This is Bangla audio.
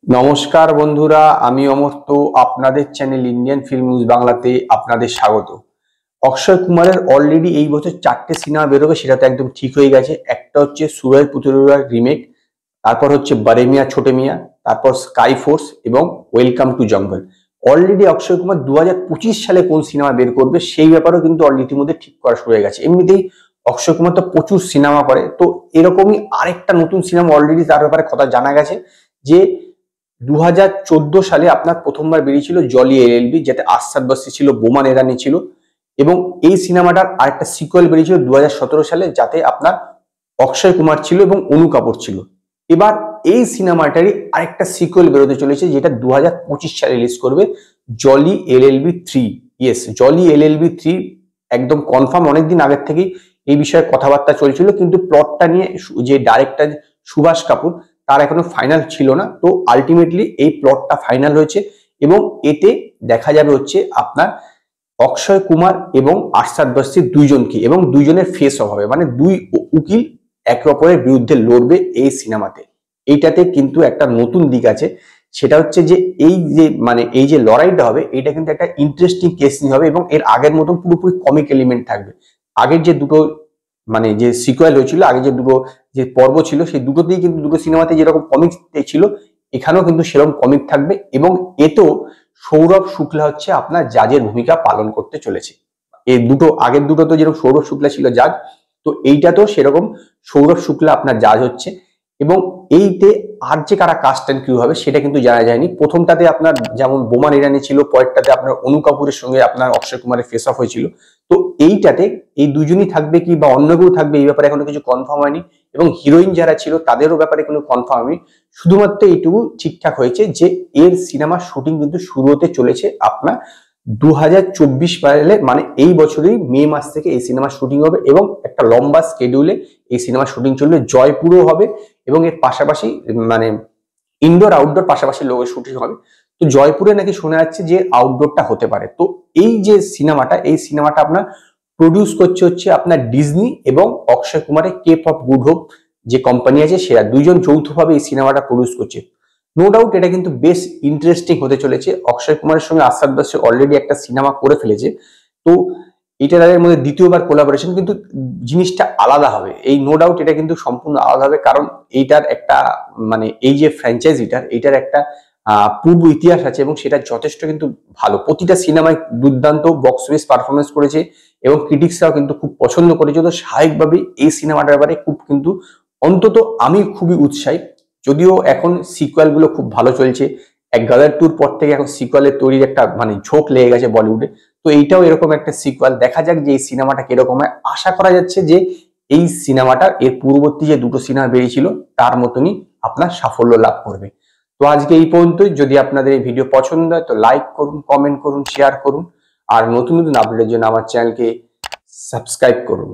নমস্কার বন্ধুরা, আমি অমর্ত্য। আপনাদের চ্যানেল ইন্ডিয়ান ফিল্ম নিউজ বাংলাতে আপনাদের স্বাগত। অক্ষয় কুমারের অলরেডি এই বছর 4টে সিনেমা বেরোবে, সেটা তো একদম ঠিক হয়ে গেছে। একটা হচ্ছে সুরজ পুতলুয়ার রিমেক, তারপর হচ্ছে বড়ে মিয়াঁ ছোটে মিয়াঁ, তারপর স্কাই ফোর্স এবং ওয়েলকাম টু জঙ্গল। অলরেডি অক্ষয় কুমার 2025 সালে কোন সিনেমা বের করবে সেই ব্যাপারেও কিন্তু ইতিমধ্যে ঠিক করা শুরু হয়ে গেছে। এমনিতেই অক্ষয় কুমার তো প্রচুর সিনেমা করে, তো এরকমই আরেকটা নতুন সিনেমা অলরেডি তার ব্যাপারে কথা জানা গেছে যে 2014 সালে আপনার প্রথমবার বেরিয়েছিল জলি এলএলবি, যেটা আসাদ বস্তি ছিল, বোমান ইরানি ছিল, এবং এই সিনেমাটার আরেকটা সিকুয়েল বেরিয়েছিল 2017 সালে, যাতে আপনার অক্ষয় কুমার ছিল এবং অনু কাপুর ছিল। এবার এই সিনেমাটারই আরেকটা সিকুয়েল বেরোতে চলেছে, যেটা 2025 সালে রিলিজ করবে, জলি এলএলবি 3। ইয়েস, জলি এলএলবি 3 একদম কনফার্ম। অনেকদিন আগের থেকেই এই বিষয়ে কথাবার্তা চলছিল, কিন্তু প্লটটা নিয়ে যে ডাইরেক্টর সুভাষ কাপুর, তার এখনো ফাইনাল ছিল না। তো আলটিমেটলি এই প্লটটা ফাইনাল হয়েছে এবং এতে দেখা যাবে হচ্ছে আপনার অক্ষয় কুমার এবং আরশাদ বস্তির দুইজনকে, এবং দুইজনের ফেস অফ হবে, মানে দুই উকিল একে অপরের বিরুদ্ধে লড়বে এই সিনেমাতে। এইটাতে কিন্তু একটা নতুন দিক আছে, সেটা হচ্ছে যে এই যে লড়াইটা হবে, এটা কিন্তু একটা ইন্টারেস্টিং কেস নিয়ে হবে এবং এর আগের মতন পুরোপুরি কমিক এলিমেন্ট থাকবে। আগের যে দুটো যে সিকুয়েল হয়েছিল, আগে যে দুটো যে পর্ব ছিল, সেই দুটোতেই কিন্তু দুটো সিনেমাতে যেরকম কমিক ছিল, এখানেও কিন্তু সেরকম কমিক থাকবে। এবং এতেও সৌরভ শুক্লা হচ্ছে আপনার জাজের ভূমিকা পালন করতে চলেছে। এই দুটো আগের দুটো তো যেরকম সৌরভ শুক্লা ছিল জাজ, তো এইটাতেও সেরকম সৌরভ শুক্লা আপনার জাজ হচ্ছে। এবং এইতে আর যে কারা কাস্ট অ্যান্ড ক্রিউ হবে সেটা কিন্তু জানা যায়নি। প্রথমটাতে আপনার যেমন বোমান ইরানি ছিল, পরেরটাতে আপনার অনু কাপুরের সঙ্গে আপনার অক্ষয় কুমারের ফেস অফ হয়েছিল। তো এইটাতে এই দুজনই থাকবে কি বা অন্য কেউ থাকবে, এই ব্যাপারে এখনো কিছু কনফার্ম হয়নি। এবং হিরোইন যারা ছিল তাদেরও ব্যাপারে কোনো কনফার্ম হয়নি। শুধুমাত্র এইটুকু ঠিকঠাক হয়েছে যে এর সিনেমার শুটিং কিন্তু শুরু হতে চলেছে আপনার 2024 সালে, মানে এই বছরই মে মাস থেকে এই সিনেমার শুটিং হবে এবং একটা লম্বা স্কেডিউলে এই সিনেমার শুটিং চলবে। জয়পুরও হবে এবং এর পাশাপাশি মানে ইনডোর আউটডোর পাশাপাশি লোকের শুটিং হবে। তো জয়পুরে নাকি শোনা যাচ্ছে যে আউটডোরটা হতে পারে। তো এই যে সিনেমাটা, এই সিনেমাটা আপনার প্রডিউস করছে হচ্ছে আপনার ডিজনি এবং অক্ষয় কুমারের কেপ অফ গুড হোপ যে কোম্পানি আছে, সেরা দুইজন যৌথভাবে এই সিনেমাটা প্রডিউস করছে। নো ডাউট এটা কিন্তু বেশ ইন্টারেস্টিং হতে চলেছে। অক্ষয় কুমারের সঙ্গে আসাদ বস্তি অলরেডি একটা সিনেমা করে ফেলেছে, তো এটা তাদের মধ্যে দ্বিতীয়বার কোলাবোরেশন, কিন্তু জিনিসটা আলাদা হবে। এই নো ডাউট এটা কিন্তু সম্পূর্ণ আলাদা হবে, কারণ এইটার একটা এই যে ফ্র্যাঞ্চাইজিটার, এইটার একটা পূর্ব ইতিহাস আছে এবং সেটা যথেষ্ট কিন্তু ভালো। প্রতিটা সিনেমায় দুর্দান্ত বক্স অফিস পারফরমেন্স করেছে এবং ক্রিটিক্সরাও কিন্তু খুব পছন্দ করেছে। তো স্বাভাবিকভাবেই এই সিনেমাটার ব্যাপারে খুব কিন্তু অন্তত আমি খুবই উৎসাহী। যদিও এখন সিকুয়াল গুলো খুব ভালো চলছে, এক গাদার টুর পর থেকে এখন সিকুয়ালের তৈরির একটা ঝোঁক লেগে গেছে বলিউডে। তো এইটাও এরকম একটা সিকুয়াল, দেখা যাক যে এই সিনেমাটা কিরকম হয়। আশা করা যাচ্ছে যে এই সিনেমাটা এর পূর্ববর্তী যে দুটো সিনেমা বেরিয়েছিল তার মতনই আপনার সাফল্য লাভ করবে। তো আজকে এই পর্যন্তই। যদি আপনাদের এই ভিডিও পছন্দ হয় তো লাইক করুন, কমেন্ট করুন, শেয়ার করুন, আর নতুন নতুন আপডেটের জন্য আমার চ্যানেলকে সাবস্ক্রাইব করুন।